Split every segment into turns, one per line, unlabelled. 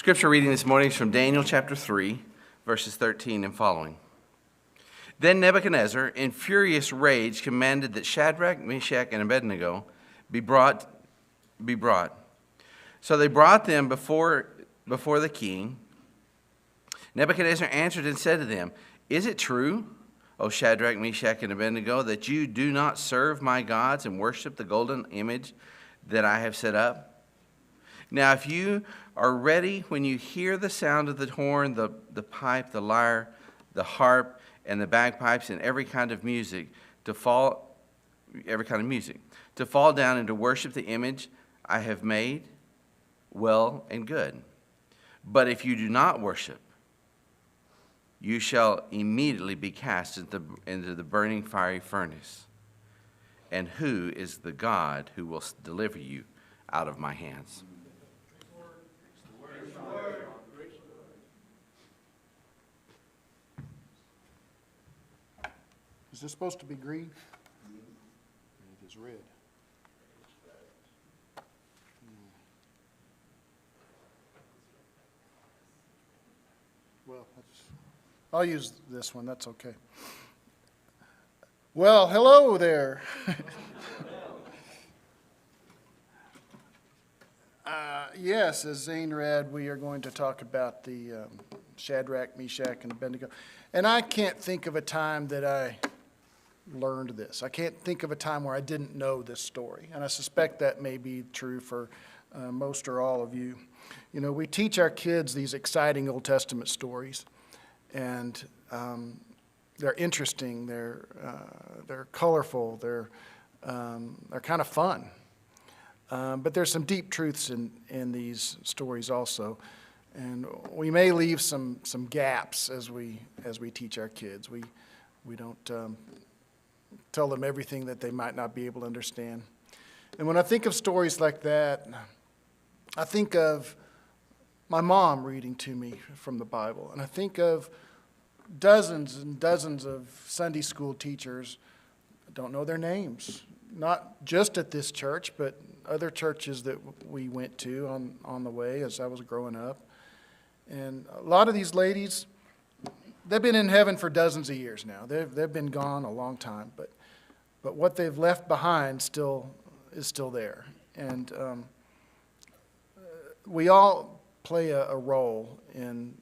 Scripture reading this morning is from Daniel chapter 3, verses 13 and following. Then Nebuchadnezzar, in furious rage, commanded that Shadrach, Meshach, and Abednego be brought. So they brought them before the king. Nebuchadnezzar answered and said to them, "Is it true, O Shadrach, Meshach, and Abednego, that you do not serve my gods and worship the golden image that I have set up? Now if you are ready when you hear the sound of the horn, the pipe, the lyre, the harp, and the bagpipes, and every kind of music, to fall down and to worship the image I have made, well and good. But if you do not worship, you shall immediately be cast into the burning fiery furnace. And who is the God who will deliver you out of my hands?"
Is this supposed to be green? It is red. Well, I'll use this one. That's okay. Well, hello there. Yes, as Zane read, we are going to talk about the Shadrach, Meshach, and Abednego. And I can't think of a time that I learned this. I can't think of a time where I didn't know this story. And I suspect that may be true for most or all of you. You know, we teach our kids these exciting Old Testament stories. And they're interesting, they're colorful, they're kind of fun. But there's some deep truths in these stories also. And we may leave some gaps as we teach our kids. We don't tell them everything that they might not be able to understand. And when I think of stories like that, I think of my mom reading to me from the Bible. And I think of dozens and dozens of Sunday school teachers. I don't know their names, not just at this church, but other churches that we went to on the way as I was growing up. And a lot of these ladies, they've been in heaven for dozens of years now. They've been gone a long time, but what they've left behind is still there. And we all play a role in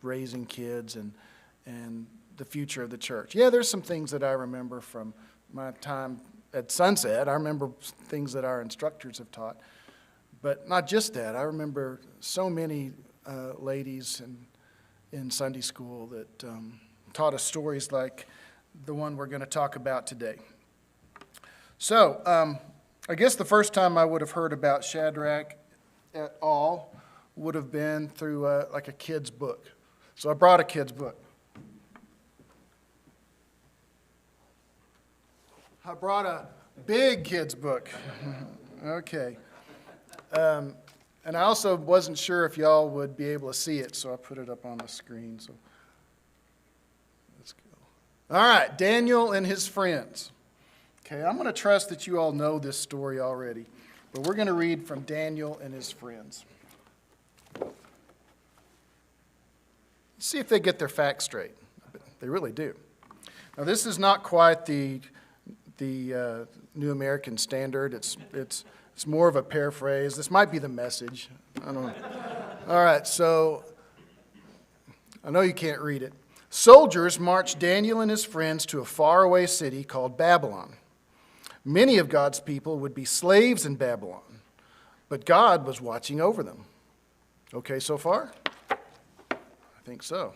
raising kids and the future of the church. Yeah, there's some things that I remember from my time at Sunset. I remember things that our instructors have taught. But not just that. I remember so many ladies in Sunday school that taught us stories like the one we're going to talk about today. So, I guess the first time I would have heard about Shadrach at all would have been through like a kid's book. So I brought a kid's book. I brought a big kid's book. Okay. And I also wasn't sure if y'all would be able to see it, so I put it up on the screen. So let's go. All right, Daniel and his friends. Okay, I'm going to trust that you all know this story already, but we're going to read from Daniel and his friends. See if they get their facts straight. They really do. Now, this is not quite the New American Standard. It's more of a paraphrase. This might be the Message. I don't know. All right, so I know you can't read it. Soldiers marched Daniel and his friends to a faraway city called Babylon. Many of God's people would be slaves in Babylon, but God was watching over them. Okay so far? I think so.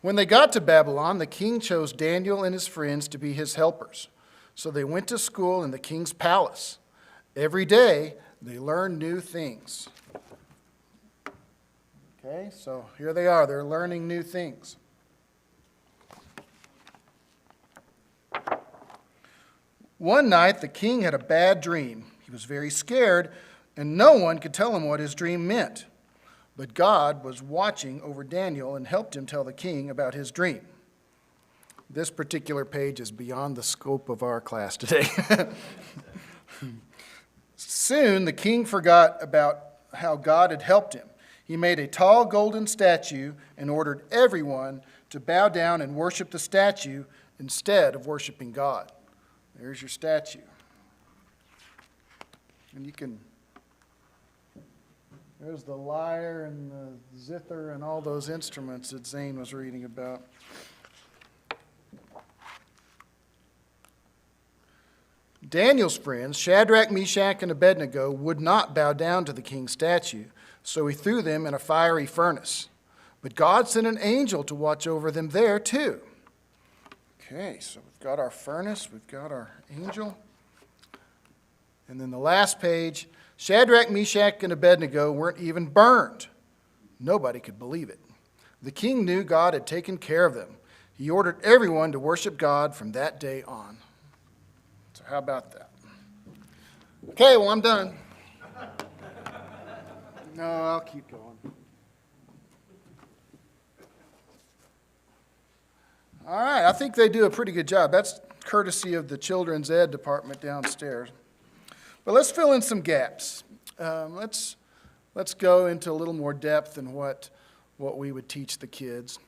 When they got to Babylon, the king chose Daniel and his friends to be his helpers. So they went to school in the king's palace. Every day, they learned new things. Okay, so here they are. They're learning new things. One night, the king had a bad dream. He was very scared, and no one could tell him what his dream meant. But God was watching over Daniel and helped him tell the king about his dream. This particular page is beyond the scope of our class today. Soon, the king forgot about how God had helped him. He made a tall golden statue and ordered everyone to bow down and worship the statue instead of worshiping God. There's your statue. And there's the lyre and the zither and all those instruments that Zane was reading about. Daniel's friends, Shadrach, Meshach, and Abednego, would not bow down to the king's statue, so he threw them in a fiery furnace. But God sent an angel to watch over them there too. Okay, so we've got our furnace, we've got our angel. And then the last page, Shadrach, Meshach, and Abednego weren't even burned. Nobody could believe it. The king knew God had taken care of them. He ordered everyone to worship God from that day on. So how about that? Okay, well, I'm done. No, I'll keep going. All right, I think they do a pretty good job. That's courtesy of the children's ed department downstairs. But let's fill in some gaps. Let's go into a little more depth in what we would teach the kids.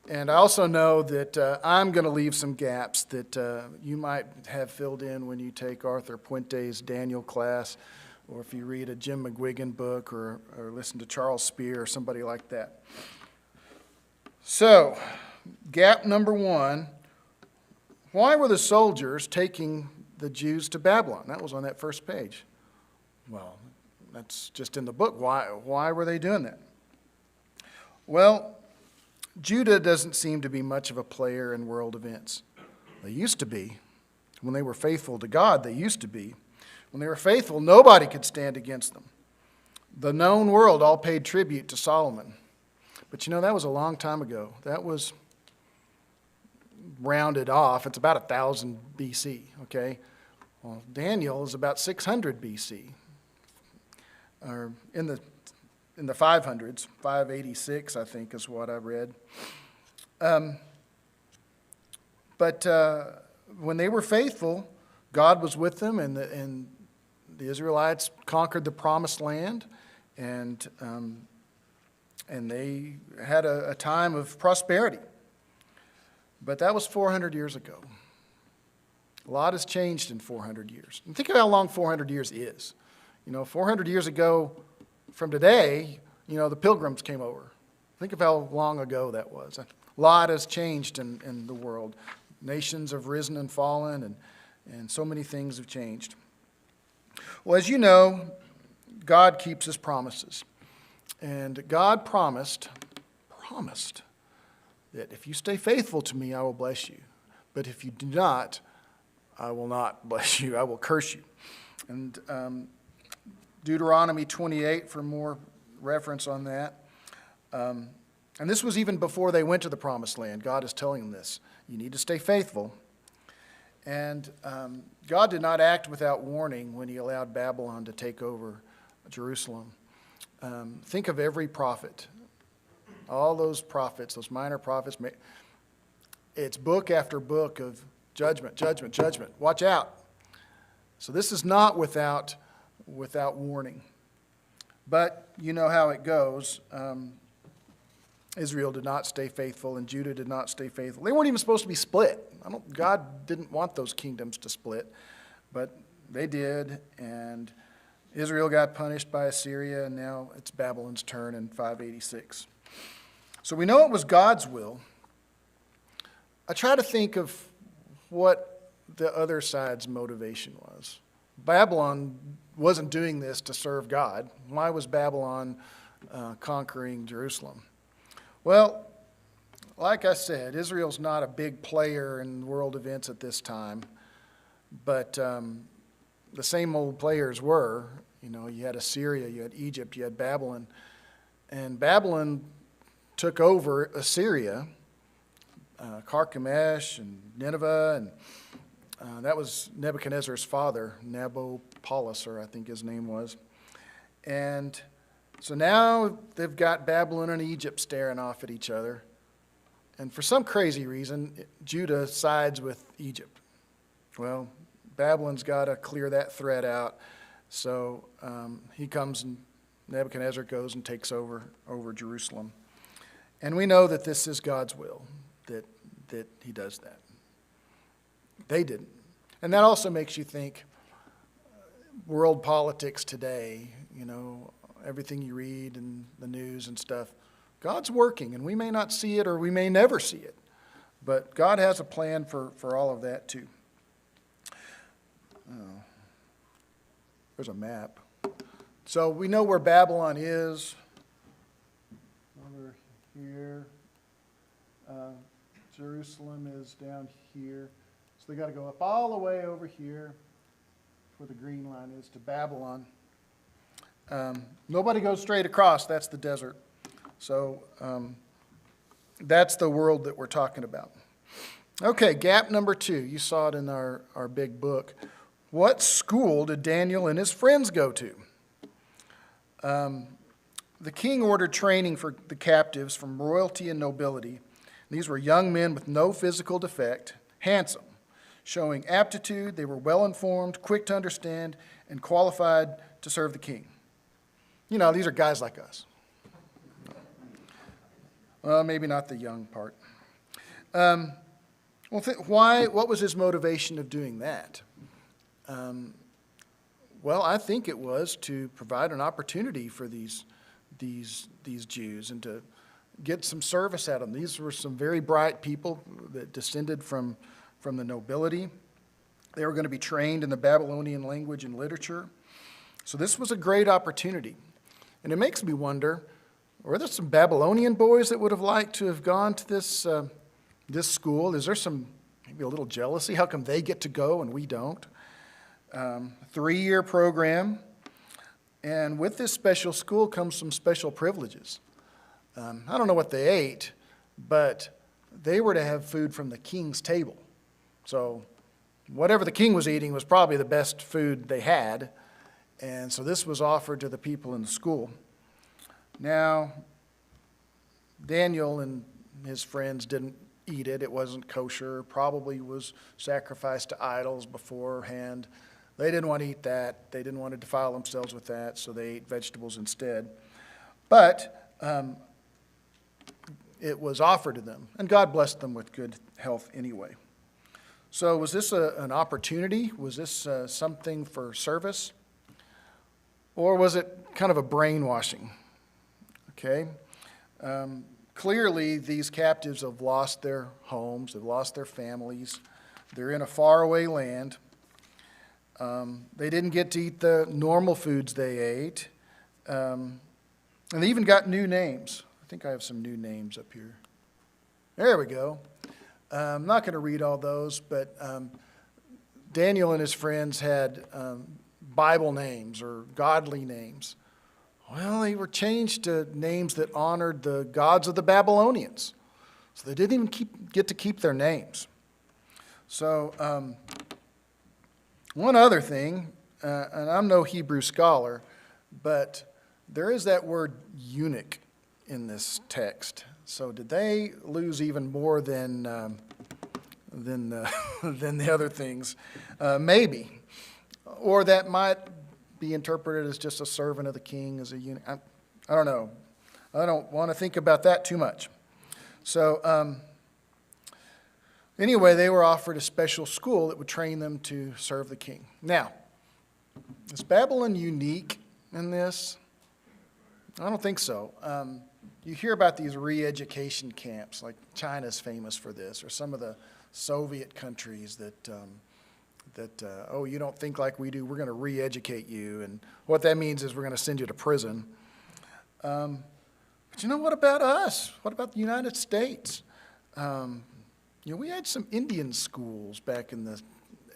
And I also know that I'm going to leave some gaps that you might have filled in when you take Arthur Puente's Daniel class, or if you read a Jim McGuigan book, or listen to Charles Spear or somebody like that. So, gap number 1, why were the soldiers taking the Jews to Babylon? That was on that first page. Well, that's just in the book. Why were they doing that? Well, Judah doesn't seem to be much of a player in world events. They used to be. When they were faithful to God, they used to be. When they were faithful, nobody could stand against them. The known world all paid tribute to Solomon. But you know, that was a long time ago. That was rounded off. It's about 1000 BC, okay? Well, Daniel is about 600 BC, or in the 500s, 586, I think, is what I read. But when they were faithful, God was with them, and the Israelites conquered the Promised Land, and they had a time of prosperity. But that was 400 years ago. A lot has changed in 400 years. And think of how long 400 years is. 400 years ago from today, the Pilgrims came over. Think of how long ago that was. A lot has changed in the world. Nations have risen and fallen, and so many things have changed. Well, as you know, God keeps his promises. And God promised that if you stay faithful to me, I will bless you. But if you do not, I will not bless you. I will curse you. And Deuteronomy 28 for more reference on that. And this was even before they went to the Promised Land. God is telling them this. You need to stay faithful. And God did not act without warning when he allowed Babylon to take over Jerusalem. Think of every prophet. All those prophets, those minor prophets. It's book after book of judgment, judgment, judgment. Watch out. So this is not without warning. But you know how it goes. Israel did not stay faithful, and Judah did not stay faithful. They weren't even supposed to be split. God didn't want those kingdoms to split, but they did, and Israel got punished by Assyria, and now it's Babylon's turn in 586. So we know it was God's will. I try to think of what the other side's motivation was. Babylon wasn't doing this to serve God. Why was Babylon conquering Jerusalem? Well, like I said, Israel's not a big player in world events at this time, but the same old players were. You had Assyria, you had Egypt, you had Babylon, and Babylon took over Assyria, Carchemish and Nineveh, and that was Nebuchadnezzar's father, Nabopolassar, I think his name was. And so now they've got Babylon and Egypt staring off at each other. And for some crazy reason, Judah sides with Egypt. Well, Babylon's got to clear that threat out. So he comes and Nebuchadnezzar goes and takes over Jerusalem. And we know that this is God's will, that he does that. They didn't. And that also makes you think world politics today, everything you read in the news and stuff. God's working, and we may not see it or we may never see it. But God has a plan for all of that too. Oh. There's a map. So we know where Babylon is. Over here. Jerusalem is down here. So they got to go up all the way over here, where the green line is, to Babylon. Nobody goes straight across. That's the desert. So that's the world that we're talking about. Okay, gap number 2. You saw it in our big book. What school did Daniel and his friends go to? The king ordered training for the captives from royalty and nobility. These were young men with no physical defect, handsome, showing aptitude. They were well-informed, quick to understand, and qualified to serve the king. These are guys like us. Well, maybe not the young part. What was his motivation of doing that? Well, I think it was to provide an opportunity for these Jews and to get some service out of them. These were some very bright people that descended from the nobility. They were going to be trained in the Babylonian language and literature. So this was a great opportunity. And it makes me wonder, were there some Babylonian boys that would have liked to have gone to this school? Is there maybe a little jealousy? How come they get to go and we don't? 3-year program. And with this special school comes some special privileges. I don't know what they ate, but they were to have food from the king's table. So whatever the king was eating was probably the best food they had. And so this was offered to the people in the school. Now, Daniel and his friends didn't eat it. It wasn't kosher. Probably was sacrificed to idols beforehand. They didn't want to eat that. They didn't want to defile themselves with that, so they ate vegetables instead. But it was offered to them, and God blessed them with good health anyway. So was this an opportunity? Was this something for service? Or was it kind of a brainwashing? Okay. Clearly, these captives have lost their homes, they've lost their families. They're in a faraway land. They didn't get to eat the normal foods they ate. And they even got new names. I think I have some new names up here. There we go. I'm not going to read all those, but Daniel and his friends had Bible names or godly names. Well, they were changed to names that honored the gods of the Babylonians. So they didn't even get to keep their names. So one other thing, and I'm no Hebrew scholar, but there is that word eunuch in this text. So did they lose even more than the other things? Maybe. Or that might be interpreted as just a servant of the king, as a eunuch. I don't know. I don't want to think about that too much. So anyway, they were offered a special school that would train them to serve the king. Now, is Babylon unique in this? I don't think so. You hear about these re-education camps, like China's famous for this, or some of the Soviet countries that you don't think like we do, we're going to re-educate you. And what that means is we're going to send you to prison. But what about us? What about the United States? We had some Indian schools back in the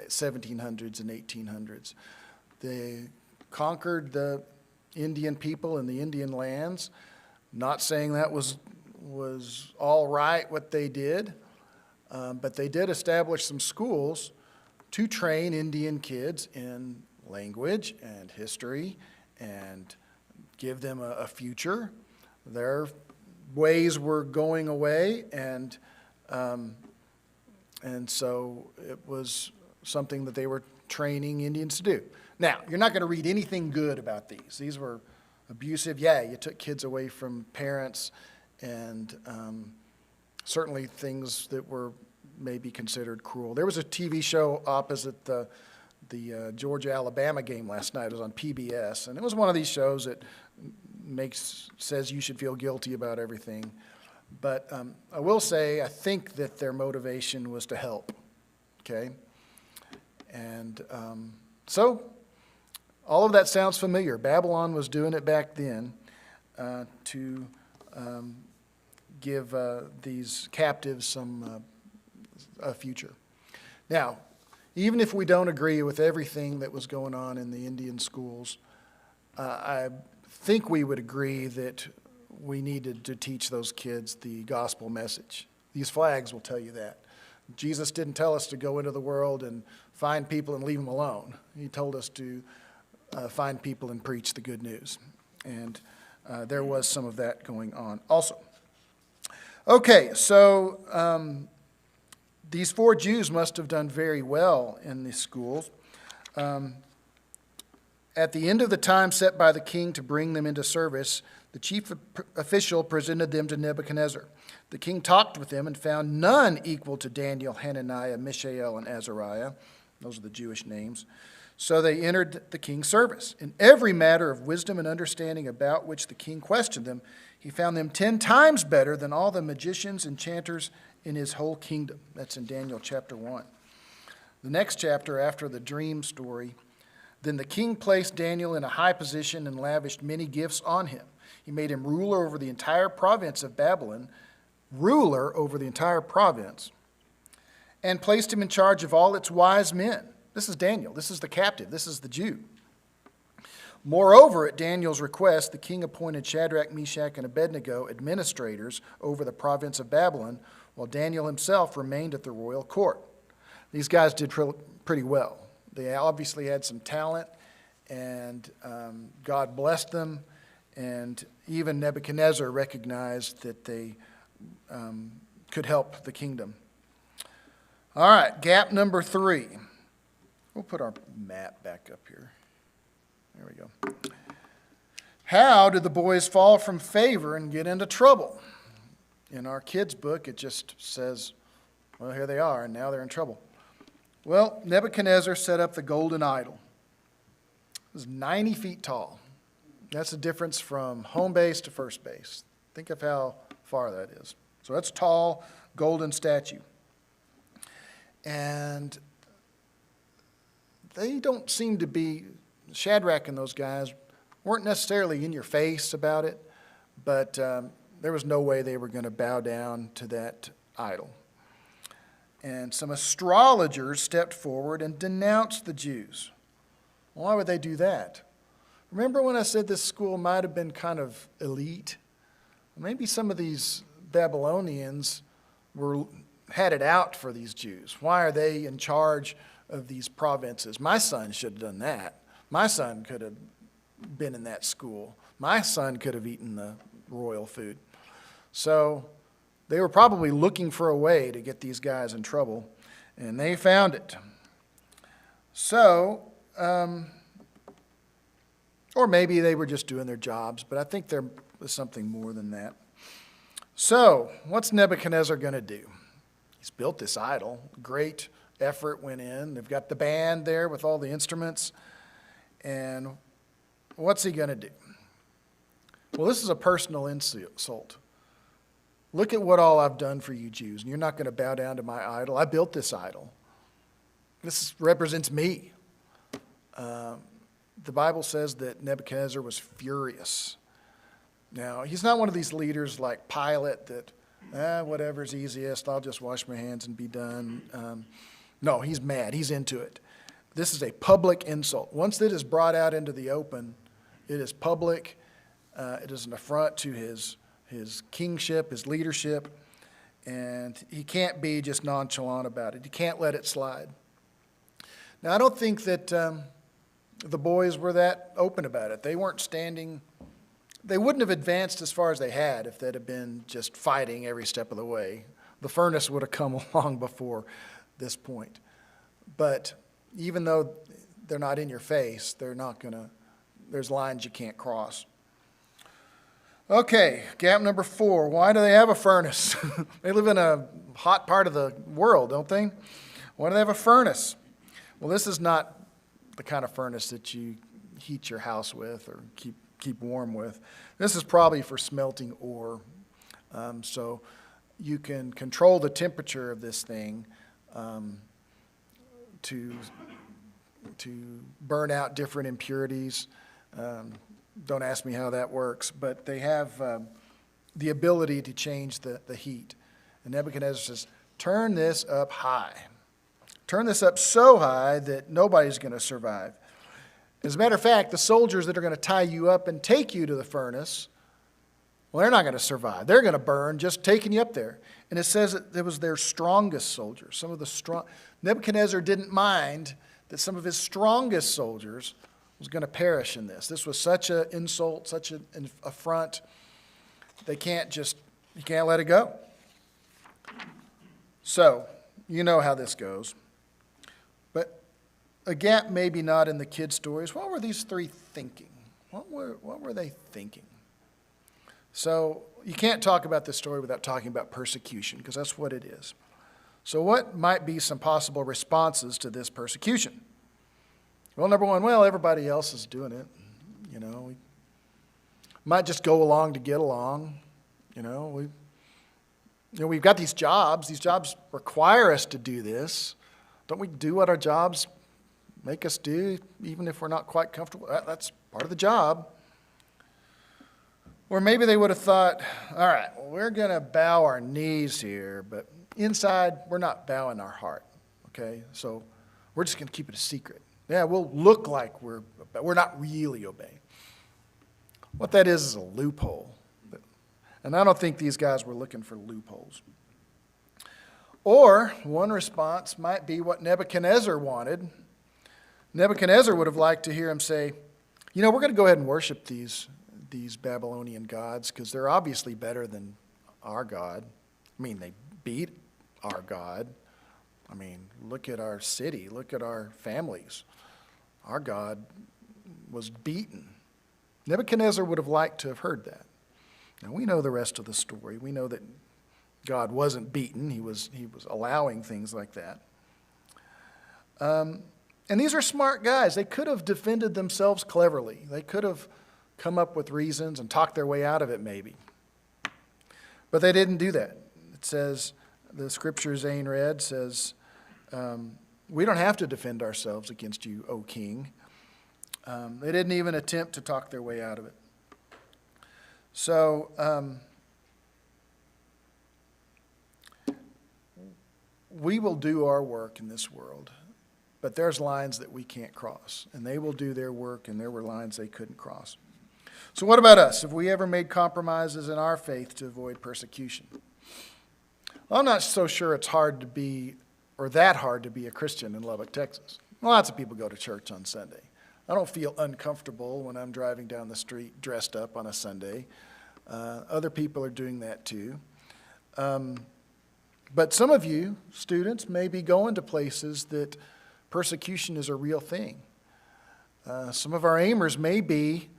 1700s and 1800s. They conquered the Indian people and the Indian lands. Not saying that was all right what they did, but they did establish some schools to train Indian kids in language and history and give them a future. Their ways were going away, and so it was something that they were training Indians to do. Now, you're not going to read anything good about these. These were abusive. Yeah, you took kids away from parents, and certainly things that were maybe considered cruel. There was a TV show opposite the Georgia-Alabama game last night. It was on PBS, and it was one of these shows that says you should feel guilty about everything. But I will say, I think that their motivation was to help, okay? And so all of that sounds familiar. Babylon was doing it back then to give these captives a future. Now, even if we don't agree with everything that was going on in the Indian schools, I think we would agree that we needed to teach those kids the gospel message. These flags will tell you that. Jesus didn't tell us to go into the world and find people and leave them alone. He told us to find people and preach the good news. And there was some of that going on also. Okay, so these 4 Jews must have done very well in these schools. At the end of the time set by the king to bring them into service, the chief official presented them to Nebuchadnezzar. The king talked with them and found none equal to Daniel, Hananiah, Mishael, and Azariah. Those are the Jewish names. So they entered the king's service. In every matter of wisdom and understanding about which the king questioned them, he found them 10 times better than all the magicians, enchanters in his whole kingdom. That's in Daniel chapter 1. The next chapter after the dream story, then the king placed Daniel in a high position and lavished many gifts on him. He made him ruler over the entire province of Babylon, and placed him in charge of all its wise men. This is Daniel. This is the captive. This is the Jew. Moreover, at Daniel's request, the king appointed Shadrach, Meshach, and Abednego administrators over the province of Babylon, while Daniel himself remained at the royal court. These guys did pretty well. They obviously had some talent, and God blessed them, and even Nebuchadnezzar recognized that they could help the kingdom. All right, gap number 3. We'll put our map back up here. There we go. How did the boys fall from favor and get into trouble? In our kids' book, it just says, well, here they are, and now they're in trouble. Well, Nebuchadnezzar set up the golden idol. It was 90 feet tall. That's the difference from home base to first base. Think of how far that is. So that's tall, golden statue. And they don't seem to be, Shadrach and those guys weren't necessarily in your face about it, but there was no way they were going to bow down to that idol. And some astrologers stepped forward and denounced the Jews. Why would they do that? Remember when I said this school might have been kind of elite? Maybe some of these Babylonians had it out for these Jews. Why are they in charge of these provinces? My son should have done that. My son could have been in that school. My son could have eaten the royal food. So they were probably looking for a way to get these guys in trouble, and they found it. So, or maybe they were just doing their jobs, but I think there was something more than that. So, what's Nebuchadnezzar going to do? He's built this idol. Great effort went in. They've got the band there with all the instruments. And what's he going to do? Well, this is a personal insult. Look at what all I've done for you Jews, and you're not going to bow down to my idol. I built this idol. This represents me. The Bible says that Nebuchadnezzar was furious. Now, he's not one of these leaders like Pilate that, whatever's easiest, I'll just wash my hands and be done. No, he's mad. He's into it. This is a public insult. Once it is brought out into the open, it is public. It is an affront to his kingship, his leadership, and he can't be just nonchalant about it. He can't let it slide. Now, I don't think that the boys were that open about it. They weren't standing. They wouldn't have advanced as far as they had if they'd have been just fighting every step of the way. The furnace would have come along before this point. But even though they're not in your face, they're not going to, there's lines you can't cross. Okay, gap number 4. Why do they have a furnace? They live in a hot part of the world, don't they? Why do they have a furnace? Well, this is not the kind of furnace that you heat your house with or keep warm with. This is probably for smelting ore. So you can control the temperature of this thing to burn out different impurities. Don't ask me how that works, but they have the ability to change the heat. And Nebuchadnezzar says, turn this up high. Turn this up so high that nobody's going to survive. As a matter of fact, the soldiers that are going to tie you up and take you to the furnace, well, they're not going to survive. They're going to burn just taking you up there. And it says that it was their strongest soldiers. Nebuchadnezzar didn't mind that some of his strongest soldiers was going to perish in this. This was such an insult, such an affront. You can't let it go. So, you know how this goes. But a gap maybe not in the kid stories. What were these 3 thinking? What were they thinking? So, you can't talk about this story without talking about persecution, because that's what it is. So what might be some possible responses to this persecution? Well, number 1, everybody else is doing it. We might just go along to get along. We've got these jobs. These jobs require us to do this. Don't we do what our jobs make us do, even if we're not quite comfortable? That's part of the job. Or maybe they would have thought, all right, we're going to bow our knees here, but inside, we're not bowing our heart, okay? So we're just going to keep it a secret. Yeah, we'll look like we're not really obeying. What that is a loophole. And I don't think these guys were looking for loopholes. Or one response might be what Nebuchadnezzar wanted. Nebuchadnezzar would have liked to hear him say, we're going to go ahead and worship these Babylonian gods because they're obviously better than our God. They beat our God. Look at our city. Look at our families. Our God was beaten. Nebuchadnezzar would have liked to have heard that. Now, we know the rest of the story. We know that God wasn't beaten. He was allowing things like that. And these are smart guys. They could have defended themselves cleverly. They could have come up with reasons and talked their way out of it maybe. But they didn't do that. It says, the scripture Zane read says, we don't have to defend ourselves against you, O king. They didn't even attempt to talk their way out of it. So, we will do our work in this world, but there's lines that we can't cross, and they will do their work, and there were lines they couldn't cross. So what about us? Have we ever made compromises in our faith to avoid persecution? Well, I'm not so sure it's hard to be, or that hard to be a Christian in Lubbock, Texas. Lots of people go to church on Sunday. I don't feel uncomfortable when I'm driving down the street dressed up on a Sunday. Other people are doing that too. But some of you, students, may be going to places that persecution is a real thing. Some of our aimers may be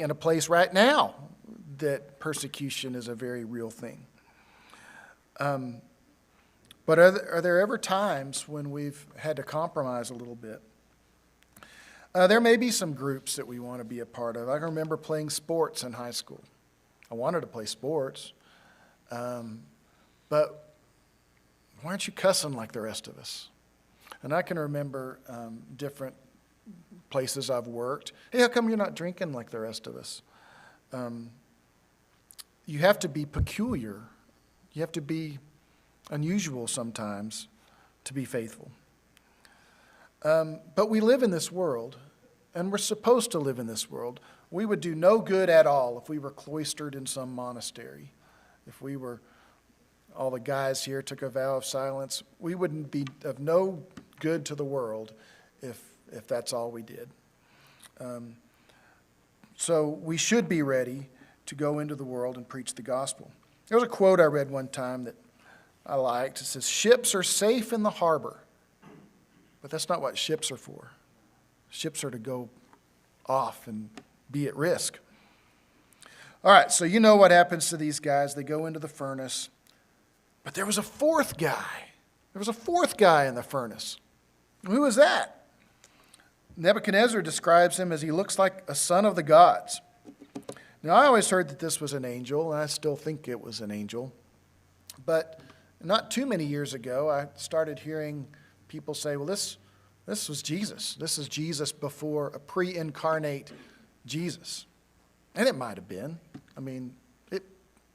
in a place right now that persecution is a very real thing. But are there ever times when we've had to compromise a little bit? There may be some groups that we want to be a part of. I can remember playing sports in high school. I wanted to play sports, but why aren't you cussing like the rest of us? And I can remember different places I've worked. Hey, how come you're not drinking like the rest of us? You have to be peculiar. You have to be unusual sometimes to be faithful. But we live in this world, and we're supposed to live in this world. We would do no good at all if we were cloistered in some monastery. If all the guys here took a vow of silence, we wouldn't be of no good to the world if that's all we did. So we should be ready to go into the world and preach the gospel. There was a quote I read one time that I liked. It says, "Ships are safe in the harbor." But that's not what ships are for. Ships are to go off and be at risk. All right, so you know what happens to these guys. They go into the furnace. But there was a fourth guy. There was a fourth guy in the furnace. Who was that? Nebuchadnezzar describes him as he looks like a son of the gods. Now, I always heard that this was an angel, and I still think it was an angel. But not too many years ago, I started hearing people say, well, this was Jesus. This is Jesus before a pre-incarnate Jesus. And it might have been. I mean, it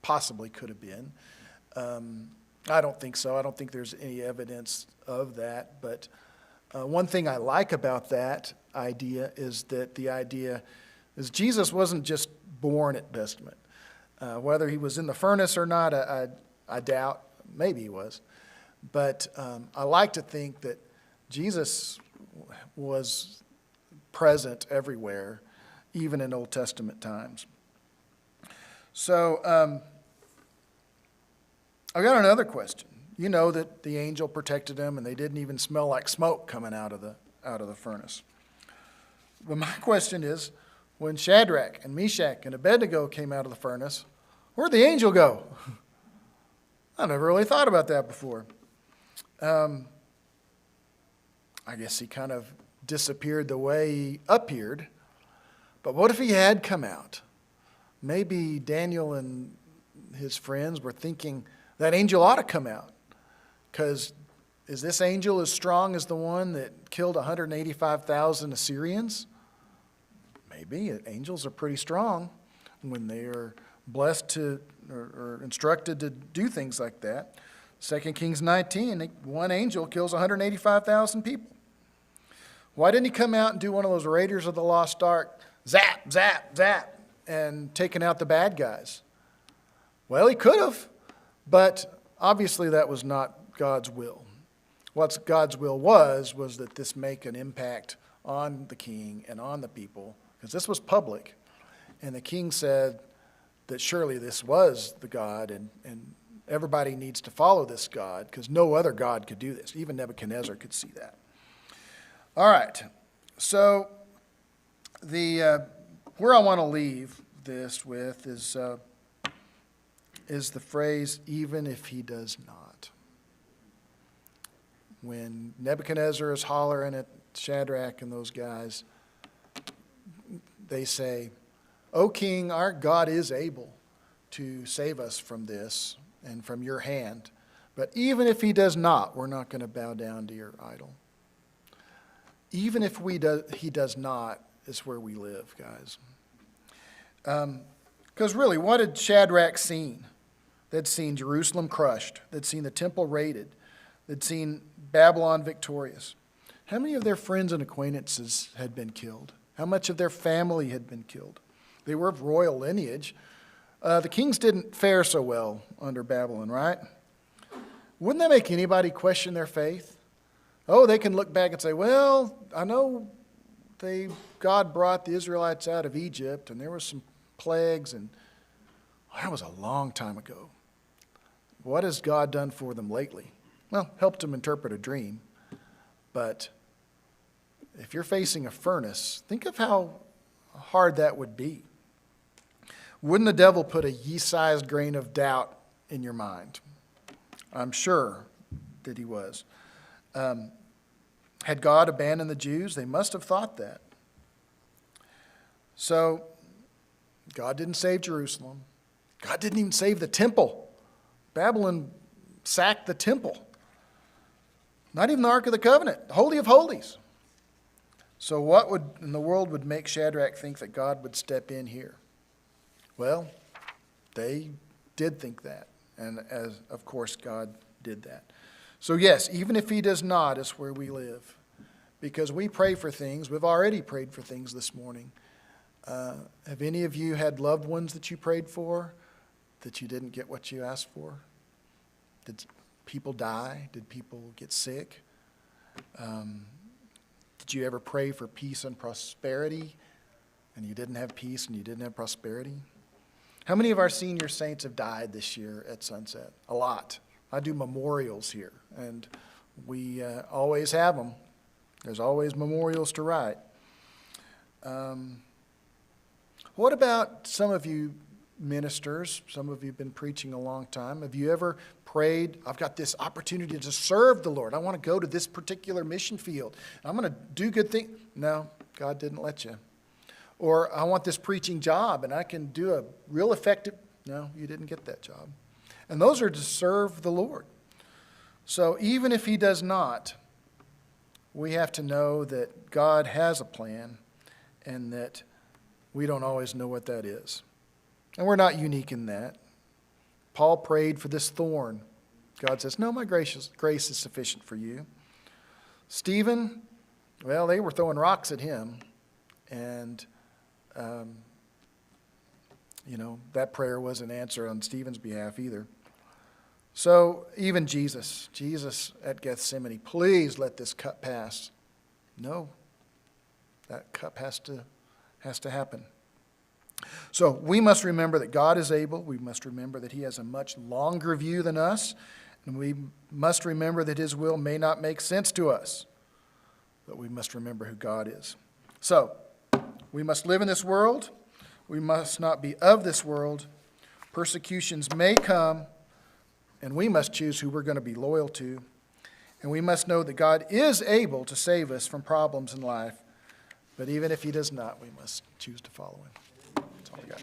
possibly could have been. I don't think so. I don't think there's any evidence of that. But one thing I like about that idea is that the idea is Jesus wasn't just born at Testament. Whether he was in the furnace or not, I doubt. Maybe he was. But I like to think that Jesus was present everywhere, even in Old Testament times. So I got another question. You know that the angel protected them, and they didn't even smell like smoke coming out of the furnace. But my question is, when Shadrach and Meshach and Abednego came out of the furnace, where'd the angel go? I never really thought about that before. I guess he kind of disappeared the way he appeared. But what if he had come out? Maybe Daniel and his friends were thinking that angel ought to come out. Because is this angel as strong as the one that killed 185,000 Assyrians? Maybe. Angels are pretty strong when they are blessed to or instructed to do things like that. 2 Kings 19, one angel kills 185,000 people. Why didn't he come out and do one of those Raiders of the Lost Ark, zap, zap, zap, and taking out the bad guys? Well, he could have, but obviously that was not God's will. What God's will was that this make an impact on the king and on the people, because this was public. And the king said that surely this was the God, and everybody needs to follow this God, because no other God could do this. Even Nebuchadnezzar could see that. All right, so where I want to leave this with is the phrase, even if he does not. When Nebuchadnezzar is hollering at Shadrach and those guys, they say, O king, our God is able to save us from this and from your hand. But even if he does not, we're not going to bow down to your idol. Even if he does not, is where we live, guys. Because really, what had Shadrach seen? They'd seen Jerusalem crushed. They'd seen the temple raided. They'd seen Babylon victorious. How many of their friends and acquaintances had been killed? How much of their family had been killed? They were of royal lineage. The kings didn't fare so well under Babylon, right? Wouldn't that make anybody question their faith? Oh, they can look back and say, well, I know God brought the Israelites out of Egypt, and there were some plagues, and that was a long time ago. What has God done for them lately? Well, helped them interpret a dream. But if you're facing a furnace, think of how hard that would be. Wouldn't the devil put a yeast-sized grain of doubt in your mind? I'm sure that he was. Had God abandoned the Jews? They must have thought that. So, God didn't save Jerusalem. God didn't even save the temple. Babylon sacked the temple. Not even the Ark of the Covenant, the Holy of Holies. So what in the world would make Shadrach think that God would step in here? Well, they did think that. And of course, God did that. So yes, even if he does not, is where we live. Because we pray for things. We've already prayed for things this morning. Have any of you had loved ones that you prayed for that you didn't get what you asked for? Did people die? Did people get sick? Did you ever pray for peace and prosperity and you didn't have peace and you didn't have prosperity? How many of our senior saints have died this year at Sunset? A lot. I do memorials here, and we always have them. There's always memorials to write. What about some of you ministers, some of you have been preaching a long time. Have you ever prayed, I've got this opportunity to serve the Lord. I want to go to this particular mission field. I'm going to do good things. No, God didn't let you. Or I want this preaching job and I can do a real effective. No, you didn't get that job. And those are to serve the Lord. So even if he does not, we have to know that God has a plan and that we don't always know what that is. And we're not unique in that. Paul prayed for this thorn. God says, no, my grace is sufficient for you. Stephen, well, they were throwing rocks at him. And, that prayer wasn't answered on Stephen's behalf either. So even Jesus at Gethsemane, please let this cup pass. No, that cup has to happen. So we must remember that God is able. We must remember that he has a much longer view than us. And we must remember that his will may not make sense to us. But we must remember who God is. So we must live in this world. We must not be of this world. Persecutions may come. And we must choose who we're going to be loyal to. And we must know that God is able to save us from problems in life. But even if he does not, we must choose to follow him. That's all I got.